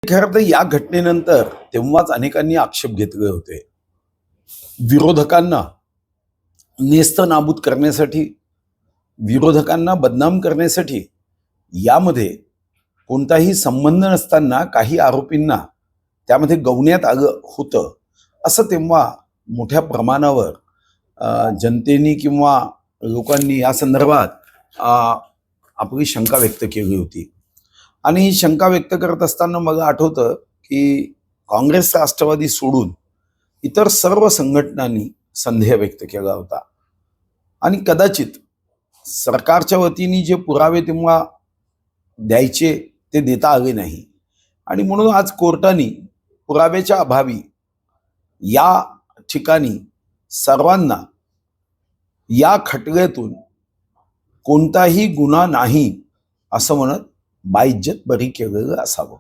खरं तर या घटनेनंतर तेव्हाच अनेकांनी आक्षेप घेतले होते. विरोधकांना नेस्त नाबूद करण्यासाठी, विरोधकांना बदनाम करण्यासाठी यामध्ये कोणताही संबंध नसताना काही आरोपींना त्यामध्ये गवण्यात आलं होतं, असं तेव्हा मोठ्या प्रमाणावर जनतेने किंवा लोकांनी या संदर्भात आपली शंका व्यक्त केली होती. आणि ही शंका व्यक्त करत असताना मला आठवतं की काँग्रेस राष्ट्रवादी सोडून इतर सर्व संघटनांनी संदेह व्यक्त केला होता. आणि कदाचित सरकारच्या वतीने जे पुरावे तेव्हा द्यायचे ते देता आले नाही, आणि म्हणून आज कोर्टाने पुराव्याच्या अभावी या ठिकाणी सर्वांना या खटल्यातून कोणताही गुन्हा नाही असं म्हणत बाइज्जत बरी केलेलं असावं.